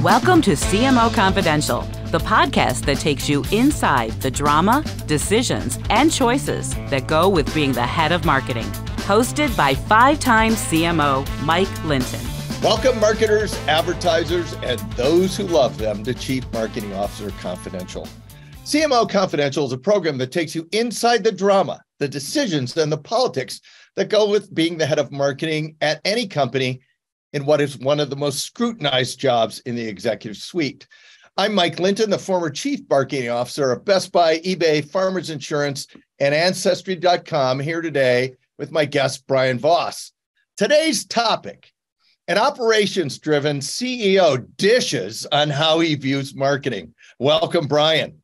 Welcome to CMO Confidential, the podcast that takes you inside the drama, decisions, and choices that go with being the head of marketing. Hosted by five-time CMO Mike Linton. Welcome, marketers, advertisers, and those who love them to Chief Marketing Officer Confidential. CMO Confidential is a program that takes you inside the drama, the decisions, and the politics that go with being the head of marketing at any company in what is one of the most scrutinized jobs in the executive suite. I'm Mike Linton, the former Chief Marketing Officer of Best Buy, eBay, Farmers Insurance, and Ancestry.com, here today with my guest, Brian Vos. Today's topic, an operations-driven CEO dishes on how he views marketing. Welcome, Brian.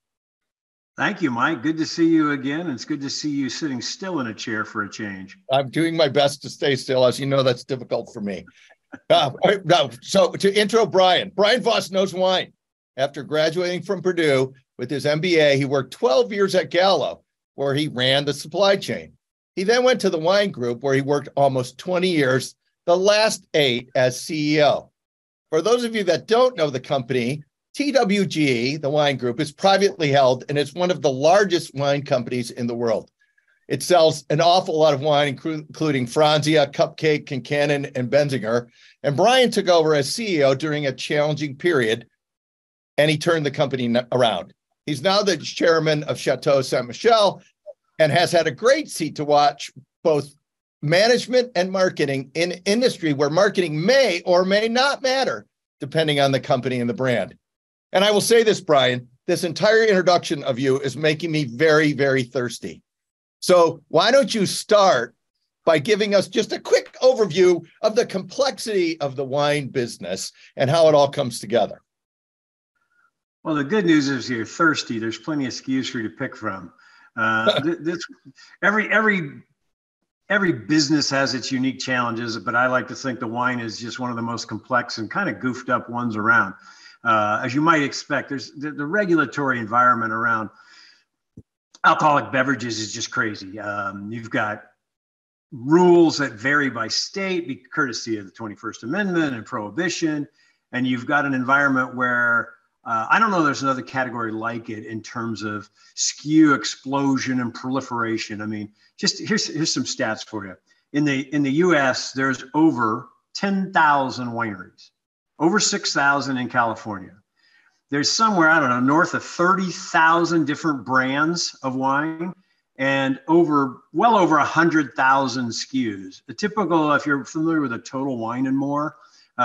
Thank you, Mike. Good to see you again. It's good to see you sitting still in a chair for a change. I'm doing my best to stay still. As you know, that's difficult for me. So to intro Brian Vos knows wine. After graduating from Purdue with his MBA, he worked 12 years at Gallo, where he ran the supply chain. He then went to the wine group, where he worked almost 20 years, the last 8 as CEO. For those of you that don't know the company, TWG, the wine group, is privately held, and it's one of the largest wine companies in the world. It sells an awful lot of wine, including Franzia, Cupcake, Kincannon, and Benzinger. And Brian took over as CEO during a challenging period, and he turned the company around. He's now the chairman of Chateau Saint Michel and has had a great seat to watch both management and marketing in an industry where marketing may or may not matter, depending on the company and the brand. And I will say this, Brian, this entire introduction of you is making me very, very thirsty. So why don't you start by giving us just a quick overview of the complexity of the wine business and how it all comes together? Well, the good news is you're thirsty. There's plenty of SKUs for you to pick from. Every business has its unique challenges, but I like to think the wine is just one of the most complex and kind of goofed up ones around. As you might expect, there's the regulatory environment around alcoholic beverages is just crazy. You've got rules that vary by state, courtesy of the 21st Amendment and prohibition. And you've got an environment where I don't know there's another category like it in terms of SKU explosion and proliferation. I mean, just here's some stats for you. In the US, there's over 10,000 wineries, over 6,000 in California. There's somewhere, I don't know, north of 30,000 different brands of wine and well over 100,000 SKUs. The typical, if you're familiar with a Total Wine & More,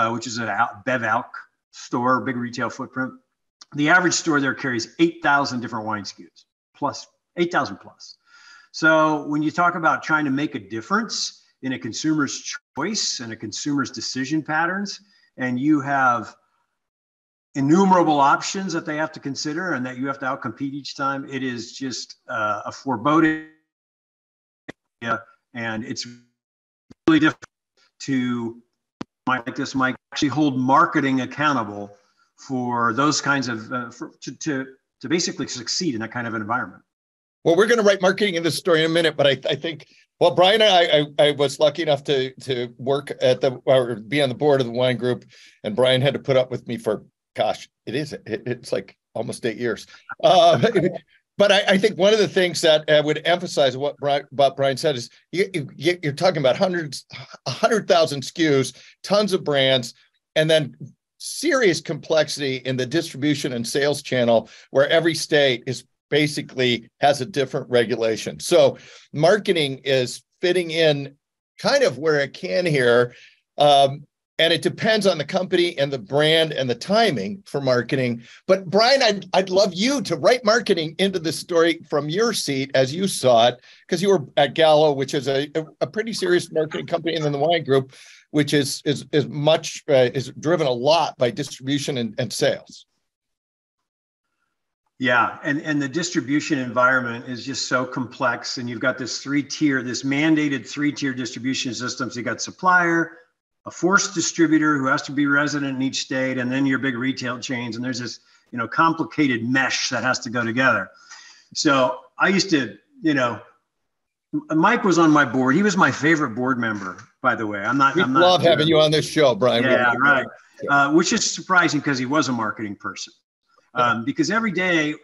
which is a Bev Alc store, big retail footprint, the average store there carries 8,000 different wine SKUs, plus 8,000 plus. So when you talk about trying to make a difference in a consumer's choice and a consumer's decision patterns, and you have innumerable options that they have to consider and that you have to outcompete each time, it is just a foreboding. And it's really difficult to, like this, Mike, actually hold marketing accountable for those kinds of, to basically succeed in that kind of environment. Well, we're going to write marketing in this story in a minute, but I think, well, Brian and I was lucky enough to work or be on the board of the wine group, and Brian had to put up with me for, gosh, it's like almost 8 years. But I think one of the things that I would emphasize what Brian said is you're talking about 100,000 SKUs, tons of brands, and then serious complexity in the distribution and sales channel where every state is basically has a different regulation. So marketing is fitting in kind of where it can here. And it depends on the company and the brand and the timing for marketing. But Brian, I'd love you to write marketing into the story from your seat as you saw it, because you were at Gallo, which is a pretty serious marketing company, and then the wine group, which is driven a lot by distribution and sales. Yeah, and the distribution environment is just so complex, and you've got this mandated three-tier distribution system. So you got supplier, a forced distributor who has to be resident in each state, and then your big retail chains. And there's this, complicated mesh that has to go together. So I used to, Mike was on my board. He was my favorite board member, by the way. I'm not. We love having you on this show, Brian. Yeah, right. Which is surprising because he was a marketing person. Because every day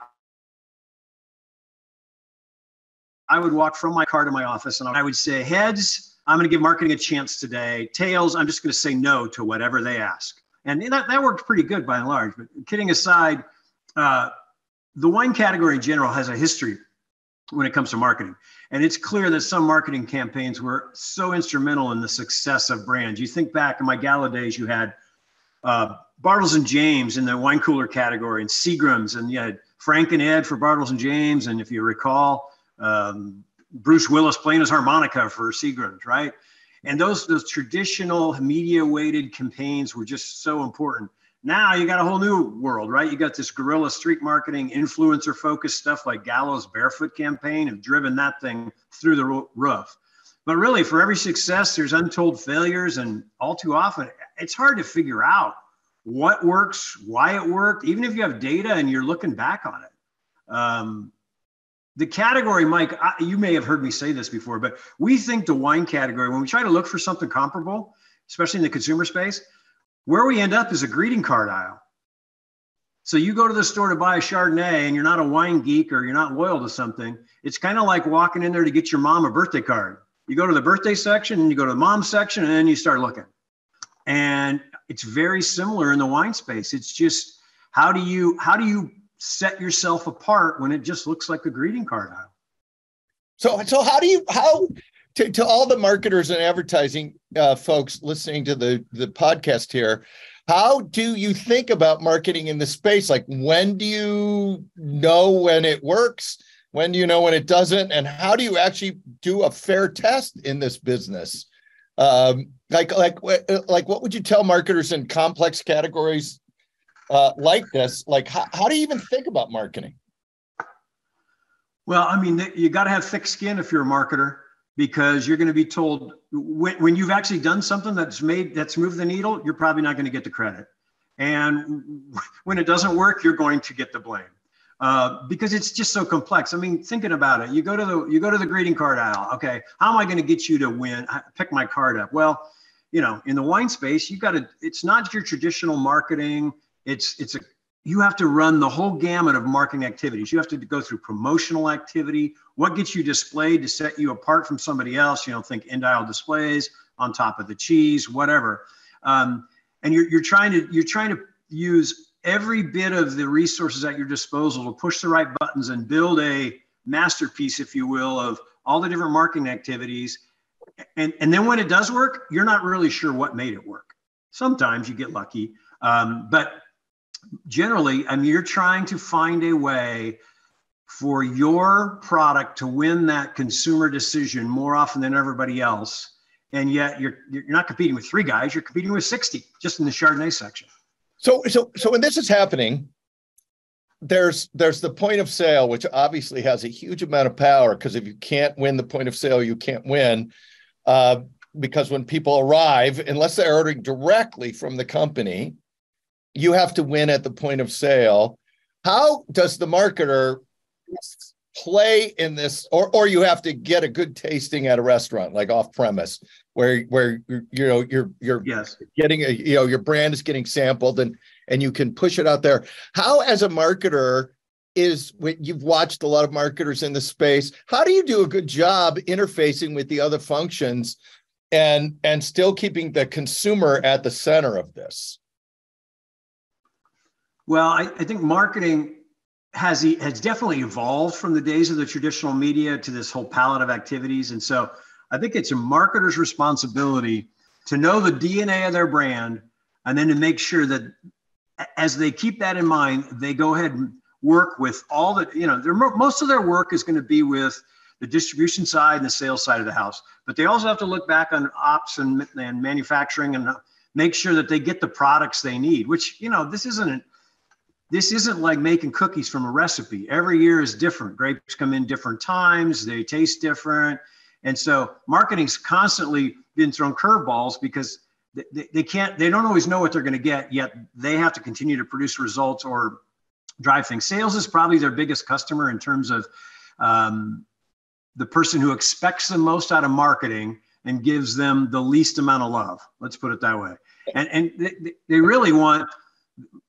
I would walk from my car to my office and I would say, heads, I'm going to give marketing a chance today. Tails, I'm just going to say no to whatever they ask. And that worked pretty good by and large. But kidding aside, the wine category in general has a history when it comes to marketing. And it's clear that some marketing campaigns were so instrumental in the success of brands. You think back in my Gallo days, you had Bartles and James in the wine cooler category, and Seagram's, and you had Frank and Ed for Bartles and James. And if you recall, Bruce Willis playing his harmonica for Seagram's, right? And those traditional media weighted campaigns were just so important. Now you got a whole new world, right? You got this guerrilla street marketing, influencer focused stuff like Gallo's Barefoot campaign have driven that thing through the roof. But really, for every success, there's untold failures. And all too often, it's hard to figure out what works, why it worked, even if you have data and you're looking back on it. The category, Mike, you may have heard me say this before, but we think the wine category, when we try to look for something comparable, especially in the consumer space, where we end up is a greeting card aisle. So you go to the store to buy a Chardonnay and you're not a wine geek or you're not loyal to something. It's kind of like walking in there to get your mom a birthday card. You go to the birthday section and you go to the mom section and then you start looking. And it's very similar in the wine space. It's just, how do you set yourself apart when it just looks like a greeting card aisle? So how to all the marketers and advertising folks listening to the podcast here, how do you think about marketing in the space? Like, when do you know when it works? When do you know when it doesn't? And how do you actually do a fair test in this business? Like what would you tell marketers in complex categories like this? Like, how do you even think about marketing? Well, I mean, you got to have thick skin if you're a marketer, because you're going to be told when you've actually done something that's moved the needle, you're probably not going to get the credit. And when it doesn't work, you're going to get the blame. Because it's just so complex. I mean, thinking about it, you go to the greeting card aisle. Okay, how am I going to get you to win? Pick my card up. Well, in the wine space, it's not your traditional marketing. You have to run the whole gamut of marketing activities. You have to go through promotional activity. What gets you displayed to set you apart from somebody else? Think end-aisle displays on top of the cheese, whatever. And you're trying to use every bit of the resources at your disposal to push the right buttons and build a masterpiece, if you will, of all the different marketing activities. And then when it does work, you're not really sure what made it work. Sometimes you get lucky, but generally, I mean, you're trying to find a way for your product to win that consumer decision more often than everybody else. And yet you're not competing with 3 guys, you're competing with 60 just in the Chardonnay section. So when this is happening, there's the point of sale, which obviously has a huge amount of power, because if you can't win the point of sale, you can't win. Because when people arrive, unless they're ordering directly from the company, you have to win at the point of sale. How does the marketer play in this, or you have to get a good tasting at a restaurant, like off premise, where you're Yes. getting your brand is getting sampled and you can push it out there. How, as a marketer, you've watched a lot of marketers in the space, how do you do a good job interfacing with the other functions and still keeping the consumer at the center of this? Well, I think marketing has definitely evolved from the days of the traditional media to this whole palette of activities. And so I think it's a marketer's responsibility to know the DNA of their brand, and then to make sure that as they keep that in mind, they go ahead and work with all the, most of their work is going to be with the distribution side and the sales side of the house. But they also have to look back on ops and manufacturing and make sure that they get the products they need, which, this isn't like making cookies from a recipe. Every year is different. Grapes come in different times. They taste different. And so marketing's constantly been thrown curveballs because they don't always know what they're going to get, yet they have to continue to produce results or drive things. Sales is probably their biggest customer in terms of the person who expects the most out of marketing and gives them the least amount of love. Let's put it that way. And they really want,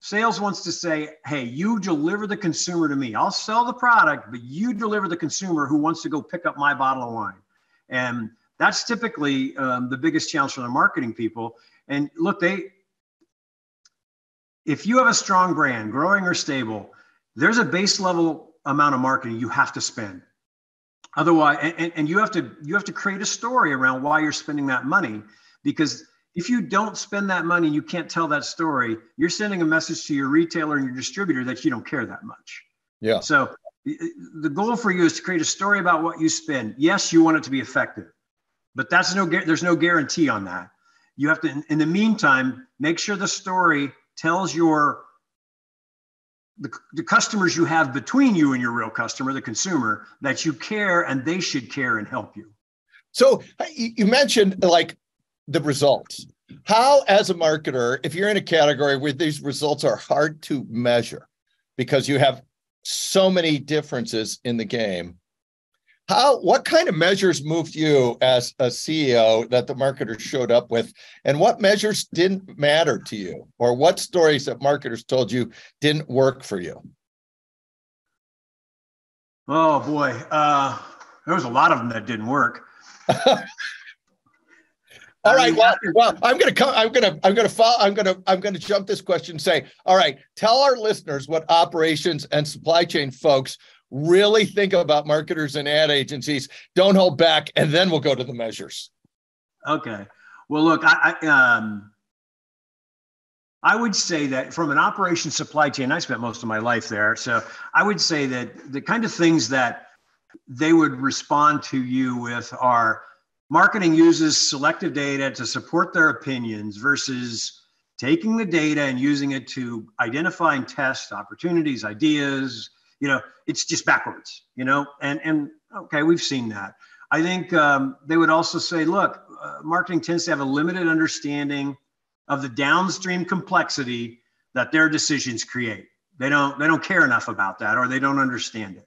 sales wants to say, hey, you deliver the consumer to me. I'll sell the product, but you deliver the consumer who wants to go pick up my bottle of wine. And that's typically the biggest challenge for the marketing people. And look, if you have a strong brand, growing or stable, there's a base level amount of marketing you have to spend. Otherwise, and you have to create a story around why you're spending that money, because if you don't spend that money and you can't tell that story, you're sending a message to your retailer and your distributor that you don't care that much. Yeah. So the goal for you is to create a story about what you spend. Yes, you want it to be effective, but there's no guarantee on that. You have to, in the meantime, make sure the story tells the customers you have between you and your real customer, the consumer, that you care and they should care and help you. So you mentioned like the results. How, as a marketer, if you're in a category where these results are hard to measure because you have so many differences in the game, what kind of measures moved you as a CEO that the marketers showed up with, and what measures didn't matter to you, or what stories that marketers told you didn't work for you? Oh boy, there was a lot of them that didn't work. All right. Well, I'm going to jump this question and say, all right, tell our listeners what operations and supply chain folks really think about marketers and ad agencies. Don't hold back, and then we'll go to the measures. Okay. Well, look, I would say that from an operations supply chain, I spent most of my life there. So I would say that the kind of things that they would respond to you with are marketing uses selective data to support their opinions versus taking the data and using it to identify and test opportunities, ideas. It's just backwards, and okay, we've seen that. I think they would also say, look, marketing tends to have a limited understanding of the downstream complexity that their decisions create. They don't care enough about that, or they don't understand it.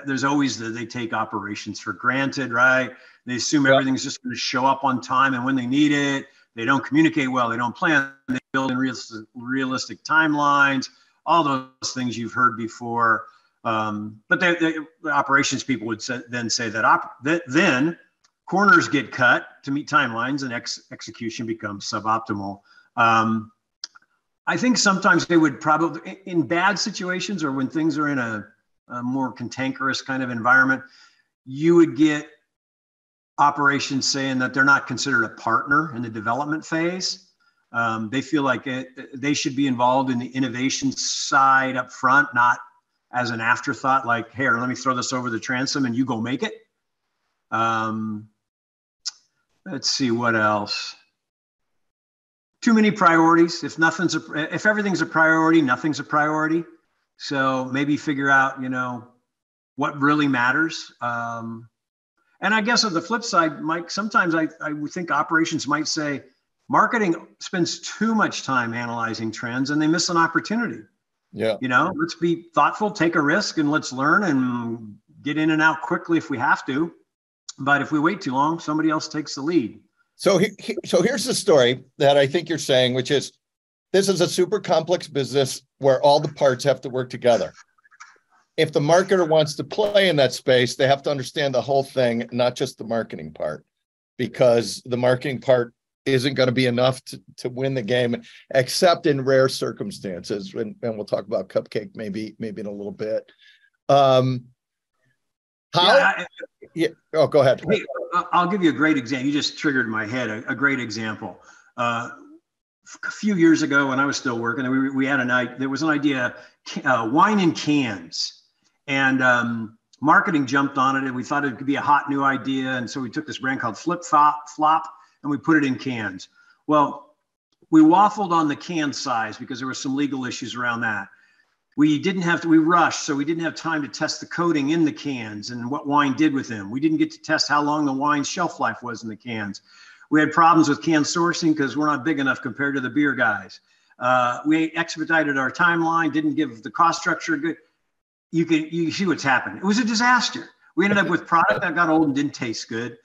There's always they take operations for granted, right? They assume everything's just going to show up on time and when they need it. They don't communicate well. They don't plan. They build in realistic timelines. All those things you've heard before. But the operations people would then say that then corners get cut to meet timelines and execution becomes suboptimal. I think sometimes they would probably, in bad situations or when things are in a more cantankerous kind of environment, you would get operations saying that they're not considered a partner in the development phase. They feel like they should be involved in the innovation side up front, not as an afterthought, like, here, let me throw this over the transom and you go make it. Let's see what else. Too many priorities. If everything's a priority, nothing's a priority. So maybe figure out, what really matters. And I guess on the flip side, Mike, sometimes I would think operations might say, marketing spends too much time analyzing trends and they miss an opportunity. Yeah. Let's be thoughtful, take a risk, and let's learn and get in and out quickly if we have to. But if we wait too long, somebody else takes the lead. So here's the story that I think you're saying, which is this is a super complex business where all the parts have to work together. If the marketer wants to play in that space, they have to understand the whole thing, not just the marketing part, because the marketing part isn't going to be enough to win the game, except in rare circumstances. And we'll talk about Cupcake maybe in a little bit. Go ahead. Hey, I'll give you a great example. You just triggered my head. A great example. A few years ago, when I was still working, we had there was an idea, wine in cans, and marketing jumped on it, and we thought it could be a hot new idea, and so we took this brand called Flip Flop, and we put it in cans. Well, we waffled on the can size because there were some legal issues around that. We rushed, so we didn't have time to test the coating in the cans and what wine did with them. We didn't get to test how long the wine's shelf life was in the cans. We had problems with can sourcing because we're not big enough compared to the beer guys. We expedited our timeline, didn't give the cost structure good. You see what's happened. It was a disaster. We ended up with product that got old and didn't taste good.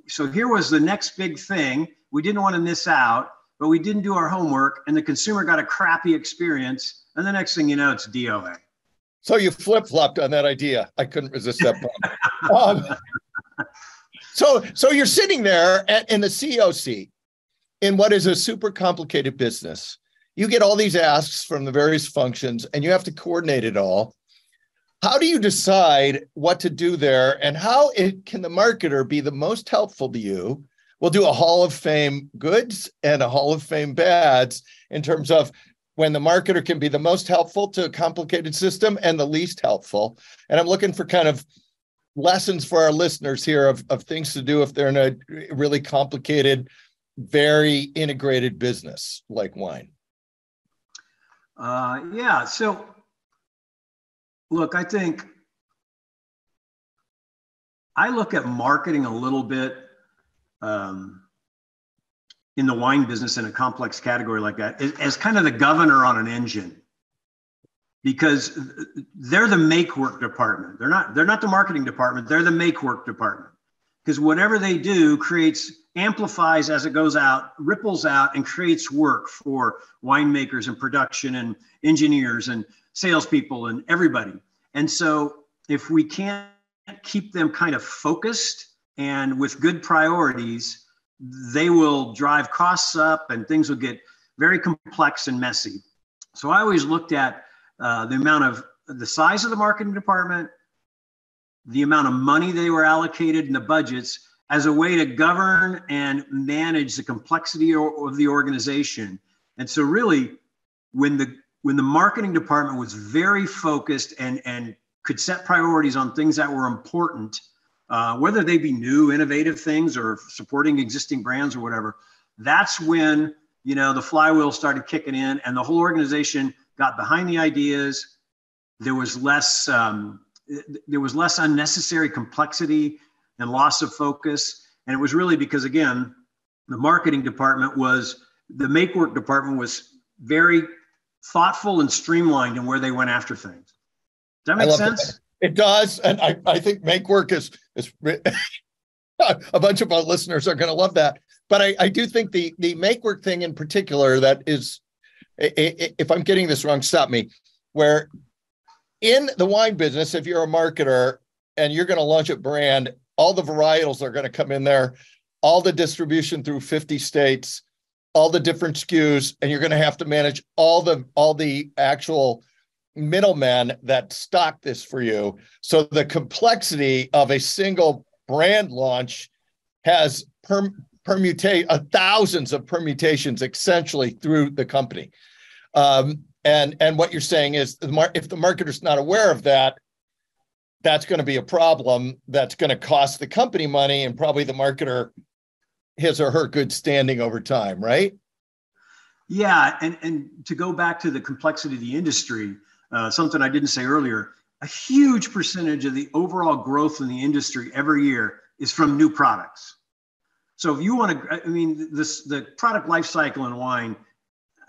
So here was the next big thing. We didn't want to miss out, but we didn't do our homework, and the consumer got a crappy experience. And the next thing you know, it's DOA. So you flip-flopped on that idea. I couldn't resist that point. So you're sitting there in the CEO seat in what is a super complicated business. You get all these asks from the various functions, and you have to coordinate it all. How do you decide what to do there, and how can the marketer be the most helpful to you? We'll do a Hall of Fame goods and a Hall of Fame bads in terms of when the marketer can be the most helpful to a complicated system and the least helpful. And I'm looking for kind of lessons for our listeners here of things to do if they're in a really complicated, very integrated business like wine. Yeah. So look, I think I look at marketing a little bit in the wine business in a complex category like that as kind of the governor on an engine, because they're the make work department. They're not the marketing department. They're the make work department, because whatever they do amplifies as it goes out, ripples out, and creates work for winemakers and production and engineers and salespeople and everybody. And so if we can't keep them kind of focused and with good priorities, they will drive costs up and things will get very complex and messy. So I always looked at the size of the marketing department, the amount of money they were allocated in the budgets as a way to govern and manage the complexity of the organization. And so really, when the marketing department was very focused and could set priorities on things that were important, whether they be new, innovative things or supporting existing brands or whatever, that's when, the flywheel started kicking in and the whole organization got behind the ideas. There was less unnecessary complexity and loss of focus. And it was really because, again, the marketing department the make work department was very thoughtful and streamlined in where they went after things. Does that make sense? It does. And I think make work is a bunch of our listeners are going to love that. But I do think the make work thing in particular, that is, if I'm getting this wrong, stop me, where in the wine business, if you're a marketer and you're going to launch a brand, all the varietals are going to come in there, all the distribution through 50 states, all the different SKUs, and you're going to have to manage all the actual middlemen that stock this for you. So the complexity of a single brand launch has thousands of permutations essentially through the company. And what you're saying is if the marketer's not aware of that, that's going to be a problem that's going to cost the company money and probably the marketer his or her good standing over time, right? Yeah. And to go back to the complexity of the industry, something I didn't say earlier, a huge percentage of the overall growth in the industry every year is from new products. So if you want to, the product life cycle in wine,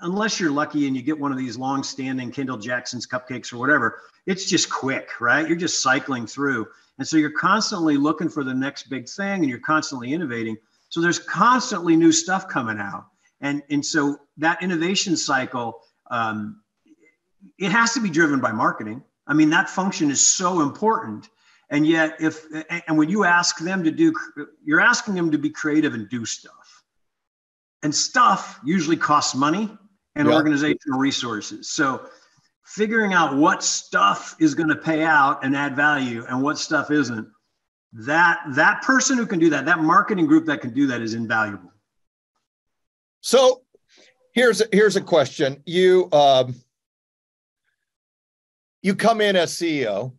unless you're lucky and you get one of these long-standing Kendall Jackson's Cupcakes or whatever, it's just quick, right? You're just cycling through. And so you're constantly looking for the next big thing and you're constantly innovating. So there's constantly new stuff coming out. And so that innovation cycle, it has to be driven by marketing. That function is so important. And yet when you ask them you're asking them to be creative and do stuff. And stuff usually costs money and organizational resources. So figuring out what stuff is going to pay out and add value and what stuff isn't, that person who can do that marketing group that can do that is invaluable. So here's a question. You come in as CEO,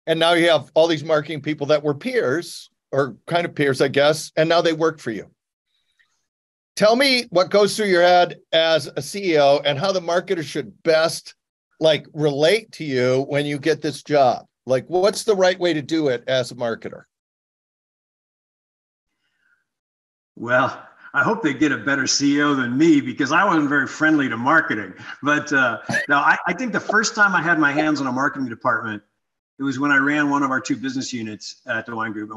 and now you have all these marketing people that were peers, or kind of peers, I guess, and now they work for you. Tell me what goes through your head as a CEO and how the marketer should best relate to you when you get this job. What's the right way to do it as a marketer? Well, I hope they get a better CEO than me because I wasn't very friendly to marketing. But no, I think the first time I had my hands on a marketing department, It was when I ran one of our two business units at the wine group.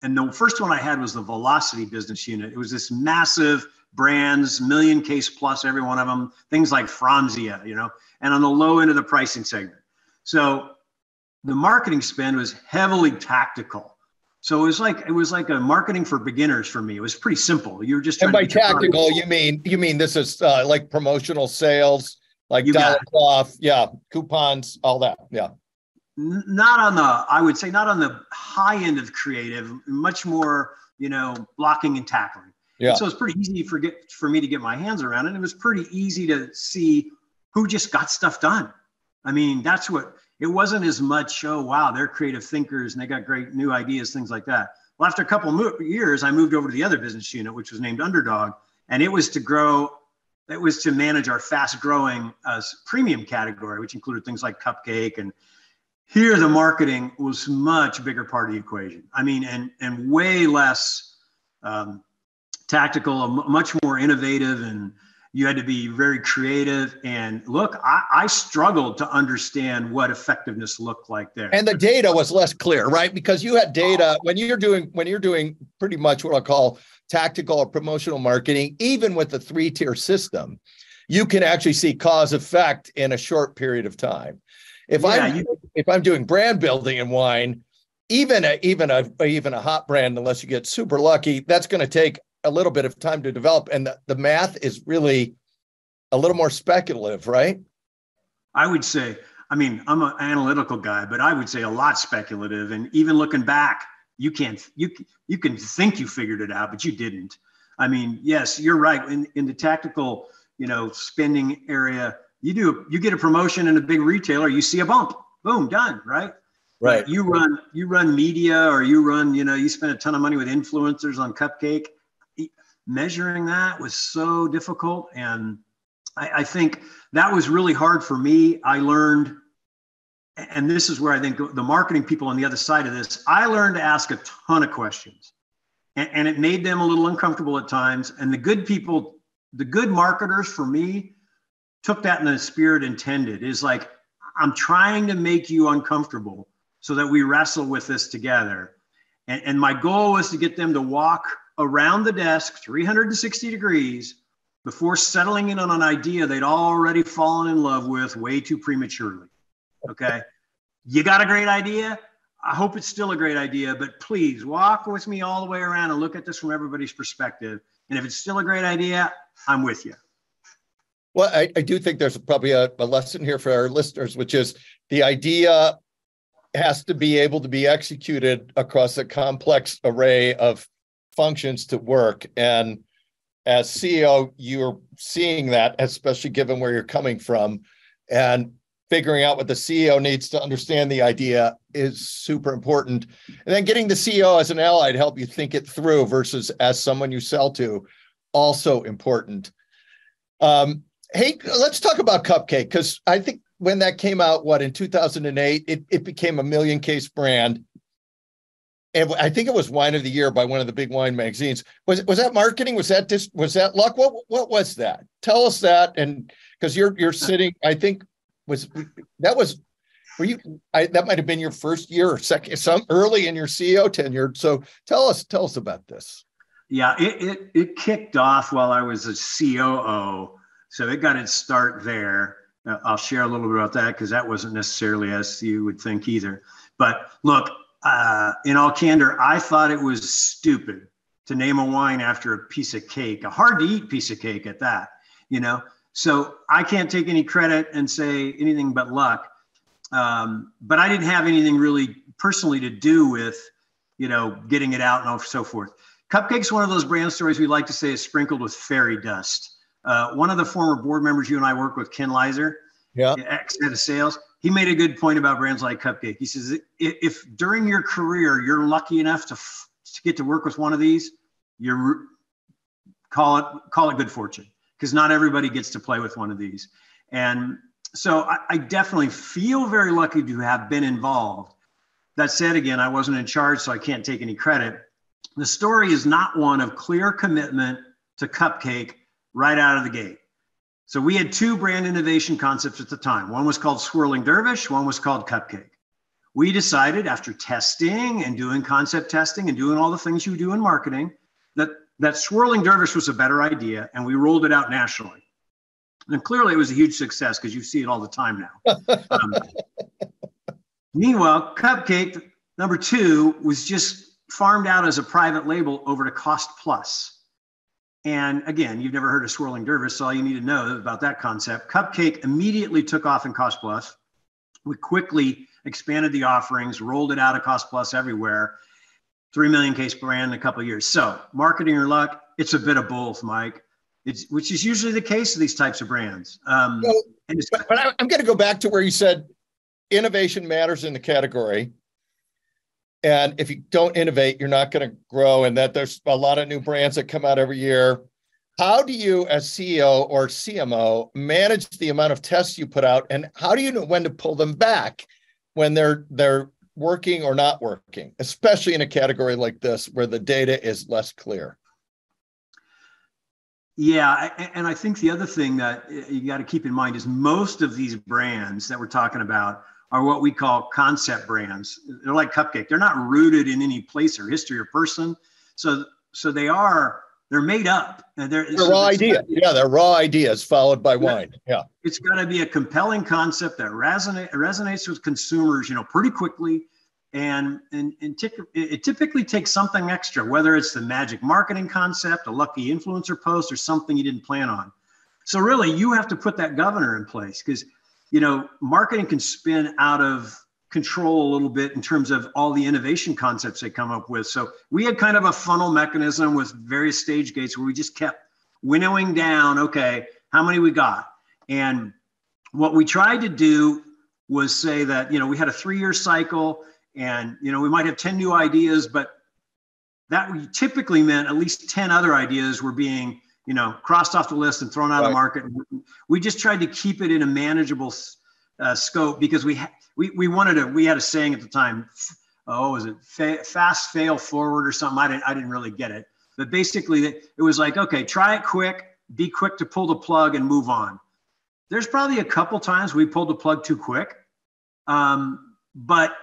And the first one I had was the Velocity business unit. It was this massive brands, million case plus, every one of them, things like Franzia, and on the low end of the pricing segment. So the marketing spend was heavily tactical. So it was like a marketing for beginners for me. It was pretty simple. You were just trying and by to tactical, you mean this is like promotional sales, like dollar off, coupons, all that, Not on the high end of creative, much more, blocking and tackling. Yeah. And so it's pretty easy for me to get my hands around it. It was pretty easy to see who just got stuff done. I mean, it wasn't as much, oh, wow, they're creative thinkers and they got great new ideas, things like that. Well, after a couple of years, I moved over to the other business unit, which was named Underdog. And it was to manage our fast growing premium category, which included things like Cupcake. And here the marketing was much bigger part of the equation. I mean, and way less tactical, much more innovative, and you had to be very creative. And look, I struggled to understand what effectiveness looked like there. And the data was less clear, right? Because you had data when you're doing pretty much what I'll call tactical or promotional marketing, even with the 3-tier system, you can actually see cause effect in a short period of time. If I'm doing brand building in wine, even a hot brand, unless you get super lucky, that's going to take a little bit of time to develop. And the math is really a little more speculative, right? I would say, I'm an analytical guy, but I would say a lot speculative. And even looking back, you can think you figured it out, but you didn't. I mean, yes, you're right. In the tactical, spending area, you get a promotion in a big retailer, you see a bump, boom, done, right? Right. You run media, or you spend a ton of money with influencers on Cupcake. Measuring that was so difficult. And I think that was really hard for me. I learned, and this is where I think the marketing people on the other side of this, I learned to ask a ton of questions, and it made them a little uncomfortable at times. And the good people, the good marketers for me, took that in the spirit intended. Is like, I'm trying to make you uncomfortable so that we wrestle with this together. And my goal was to get them to walk around the desk 360 degrees before settling in on an idea they'd already fallen in love with way too prematurely. Okay. You got a great idea. I hope it's still a great idea, but please walk with me all the way around and look at this from everybody's perspective. And if it's still a great idea, I'm with you. Well, I do think there's probably a lesson here for our listeners, which is the idea has to be able to be executed across a complex array of functions to work. And as CEO, you're seeing that, especially given where you're coming from, and figuring out what the CEO needs to understand the idea is super important. And then getting the CEO as an ally to help you think it through versus as someone you sell to, also important. Hey, let's talk about Cupcake, because I think when that came out, in 2008, it became a million case brand. And I think it was Wine of the Year by one of the big wine magazines. Was that marketing? Was that luck? What was that? Tell us that. And because you're sitting, I think that might have been your first year or second, some early in your CEO tenure. So tell us about this. Yeah, it kicked off while I was a COO. So it got its start there. I'll share a little bit about that because that wasn't necessarily as you would think either. But look, in all candor, I thought it was stupid to name a wine after a piece of cake, a hard to eat piece of cake at that, So I can't take any credit and say anything but luck. But I didn't have anything really personally to do with, getting it out and so forth. Cupcake's one of those brand stories we like to say is sprinkled with fairy dust. One of the former board members you and I work with, Ken Leiser, ex-head of sales, he made a good point about brands like Cupcake. He says, if during your career, you're lucky enough to get to work with one of these, call it good fortune, because not everybody gets to play with one of these. And so I definitely feel very lucky to have been involved. That said, again, I wasn't in charge, so I can't take any credit. The story is not one of clear commitment to Cupcake right out of the gate. So we had two brand innovation concepts at the time. One was called Swirling Dervish. One was called Cupcake. we decided, after testing and doing concept testing and doing all the things you do in marketing, that swirling dervish was a better idea, and we rolled it out nationally. And clearly it was a huge success because you see it all the time now. Meanwhile, Cupcake, number 2, was just farmed out as a private label over to Cost Plus. And again, you've never heard of swirling dervish, so all you need to know about that concept. Cupcake immediately took off in Cost Plus. We quickly expanded the offerings, rolled it out of Cost Plus everywhere. 3 million case brand in a couple of years. So marketing or luck, it's a bit of both, Mike. Which is usually the case of these types of brands. But I'm going to go back to where you said innovation matters in the category. And if you don't innovate, you're not going to grow. And that there's a lot of new brands that come out every year. How do you, as CEO or CMO, manage the amount of tests you put out? And how do you know when to pull them back when they're working or not working, especially in a category like this where the data is less clear? Yeah, and I think the other thing that you got to keep in mind is most of these brands that we're talking about are what we call concept brands. They're like Cupcake. They're not rooted in any place or history or person. So they're made up. They're raw ideas. Yeah, they're raw ideas followed by wine. Yeah. It's got to be a compelling concept that resonates with consumers, pretty quickly. And it typically takes something extra, whether it's the magic marketing concept, a lucky influencer post, or something you didn't plan on. So really, you have to put that governor in place because, marketing can spin out of control a little bit in terms of all the innovation concepts they come up with. So we had kind of a funnel mechanism with various stage gates where we just kept winnowing down, okay, how many we got? And what we tried to do was say that, we had a 3-year cycle. And, we might have 10 new ideas, but that typically meant at least 10 other ideas were being, crossed off the list and thrown out of the market. We just tried to keep it in a manageable scope because we had a saying at the time, was it fast, fail, forward or something? I didn't really get it. But basically it was like, okay, try it quick, be quick to pull the plug and move on. There's probably a couple times we pulled the plug too quick. But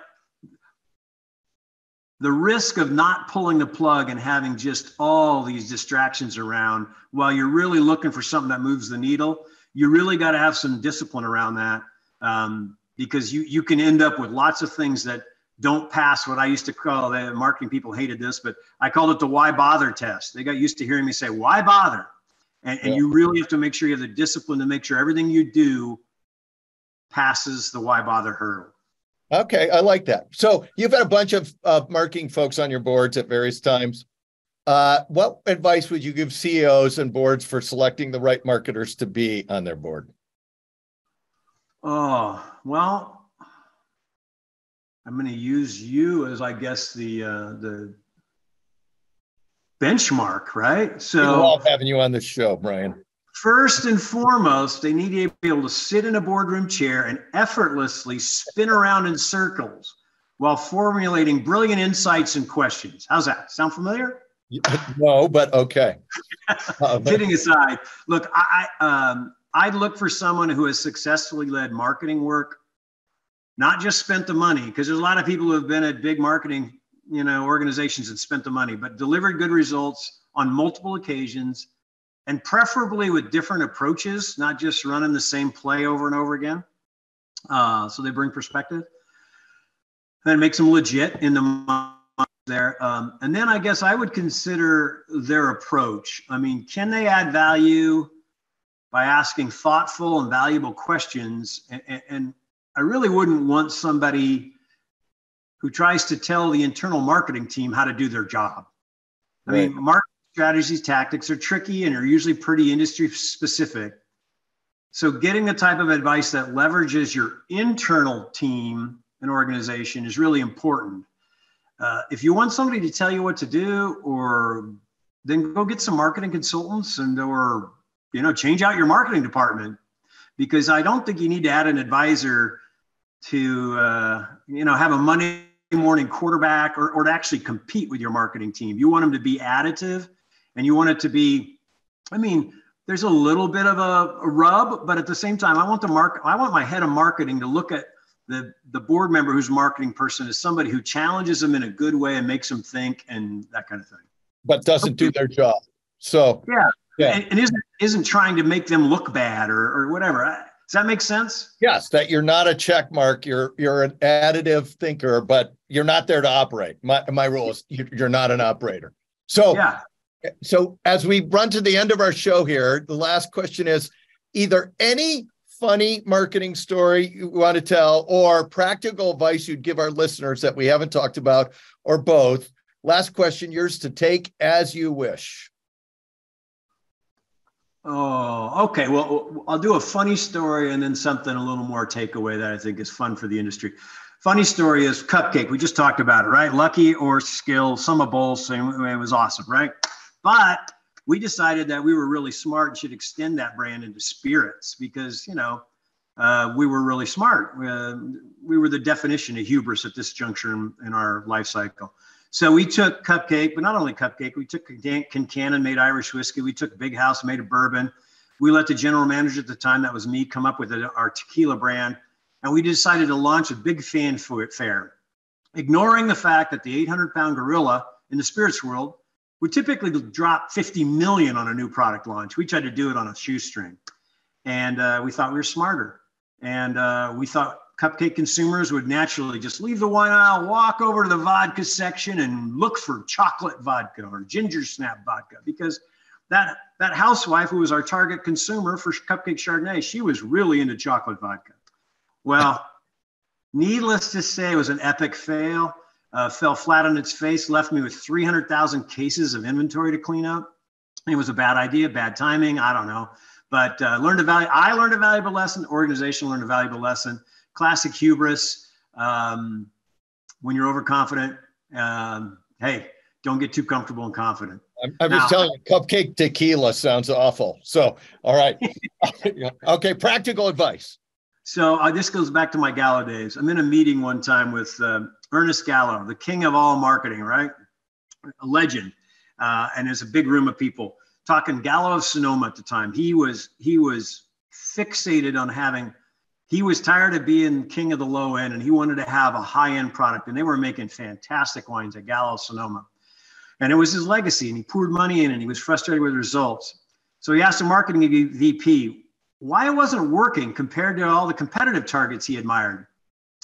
the risk of not pulling the plug and having just all these distractions around while you're really looking for something that moves the needle, you really got to have some discipline around that because you can end up with lots of things that don't pass what I used to call, the marketing people hated this, but I called it the why bother test. They got used to hearing me say, why bother? And you really have to make sure you have the discipline to make sure everything you do passes the why bother hurdle. Okay, I like that. So you've had a bunch of marketing folks on your boards at various times. What advice would you give CEOs and boards for selecting the right marketers to be on their board? Oh, well, I'm going to use you as, I guess, the benchmark, right? So we love having you on the show, Brian. First and foremost, they need to be able to sit in a boardroom chair and effortlessly spin around in circles while formulating brilliant insights and questions. How's that? Sound familiar? No, but okay. Kidding aside, look, I'd look for someone who has successfully led marketing work, not just spent the money, because there's a lot of people who have been at big marketing, organizations and spent the money, but delivered good results on multiple occasions. And preferably with different approaches, not just running the same play over and over again. So they bring perspective. And it makes them legit in the mind there. And then I guess I would consider their approach. I mean, can they add value by asking thoughtful and valuable questions? And I really wouldn't want somebody who tries to tell the internal marketing team how to do their job. I mean, marketing strategies, tactics are tricky and are usually pretty industry specific. So getting the type of advice that leverages your internal team and organization is really important. If you want somebody to tell you what to do, or then go get some marketing consultants or change out your marketing department, because I don't think you need to add an advisor to have a Monday morning quarterback or to actually compete with your marketing team. You want them to be additive. And you want it to be, there's a little bit of a rub, but at the same time, I want my head of marketing to look at the board member who's marketing person is somebody who challenges them in a good way and makes them think and that kind of thing. But doesn't do their job. So yeah. And isn't trying to make them look bad or whatever. Does that make sense? Yes, that you're not a check mark. You're an additive thinker, but you're not there to operate. My rule is you're not an operator. So, so as we run to the end of our show here, the last question is either any funny marketing story you want to tell or practical advice you'd give our listeners that we haven't talked about, or both. Last question, yours to take as you wish. Oh, okay. Well, I'll do a funny story and then something a little more takeaway that I think is fun for the industry. Funny story is Cupcake. We just talked about it, right? Lucky or skill, some of both. It was awesome, right? But we decided that we were really smart and should extend that brand into spirits because, we were really smart. We were the definition of hubris at this juncture in our life cycle. So we took Cupcake, but not only Cupcake, we took Kincannon, made Irish whiskey. We took Big House, made a bourbon. We let the general manager at the time, that was me, come up with our tequila brand. And we decided to launch a big fanfare, ignoring the fact that the 800-pound gorilla in the spirits world would typically drop 50 million on a new product launch. We tried to do it on a shoestring. And we thought we were smarter. And we thought Cupcake consumers would naturally just leave the wine aisle, walk over to the vodka section and look for chocolate vodka or ginger snap vodka, because that housewife who was our target consumer for Cupcake Chardonnay, she was really into chocolate vodka. Well, needless to say, it was an epic fail, fell flat on its face, left me with 300,000 cases of inventory to clean up. It was a bad idea, bad timing, I don't know. But I learned a valuable lesson, the organization learned a valuable lesson. Classic hubris. When you're overconfident, hey, don't get too comfortable and confident. I'm just telling you, Cupcake tequila sounds awful. So, all right. Okay, practical advice. So this goes back to my Gallo days. I'm in a meeting one time with Ernest Gallo, the king of all marketing, right? A legend. And there's a big room of people talking Gallo of Sonoma at the time. He was fixated on he was tired of being king of the low end, and he wanted to have a high-end product. And they were making fantastic wines at Gallo of Sonoma. And it was his legacy, and he poured money in, and he was frustrated with the results. So he asked the marketing VP why it wasn't working compared to all the competitive targets he admired.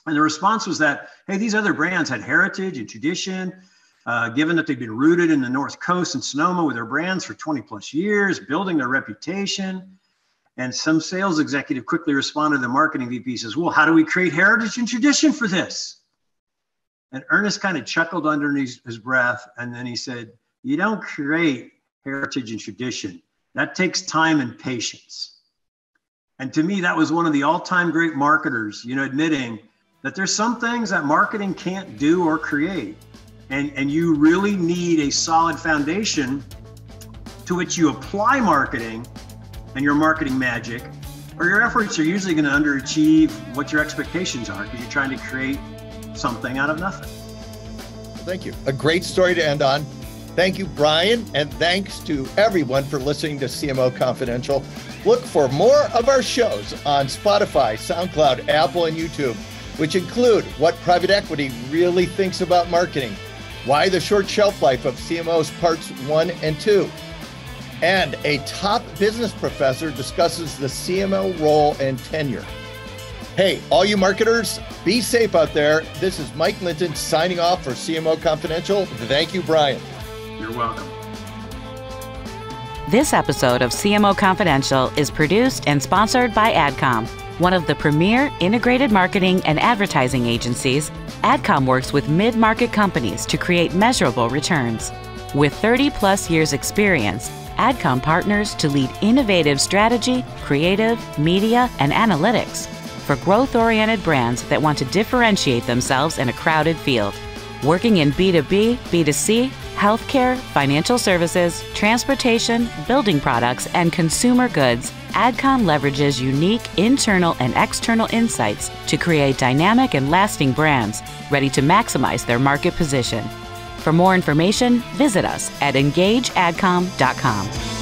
And the response was that, hey, these other brands had heritage and tradition, given that they've been rooted in the North Coast and Sonoma with their brands for 20 plus years, building their reputation. And some sales executive quickly responded to the marketing VP, says, well, how do we create heritage and tradition for this? And Ernest kind of chuckled underneath his breath. And then he said, you don't create heritage and tradition. That takes time and patience. And to me, that was one of the all-time great marketers, admitting that there's some things that marketing can't do or create. And you really need a solid foundation to which you apply marketing and your marketing magic, or your efforts are usually going to underachieve what your expectations are because you're trying to create something out of nothing. Thank you. A great story to end on. Thank you, Brian, and thanks to everyone for listening to CMO Confidential. Look for more of our shows on Spotify, SoundCloud, Apple, and YouTube, which include what private equity really thinks about marketing, why the short shelf life of CMOs parts 1 and 2, and a top business professor discusses the CMO role and tenure. Hey, all you marketers, be safe out there. This is Mike Linton signing off for CMO Confidential. Thank you, Brian. You're welcome. This episode of CMO Confidential is produced and sponsored by AdCom, one of the premier integrated marketing and advertising agencies. AdCom works with mid-market companies to create measurable returns. With 30-plus years experience, AdCom partners to lead innovative strategy, creative, media, and analytics for growth-oriented brands that want to differentiate themselves in a crowded field. Working in B2B, B2C, healthcare, financial services, transportation, building products, and consumer goods, AdCom leverages unique internal and external insights to create dynamic and lasting brands ready to maximize their market position. For more information, visit us at engageadcom.com.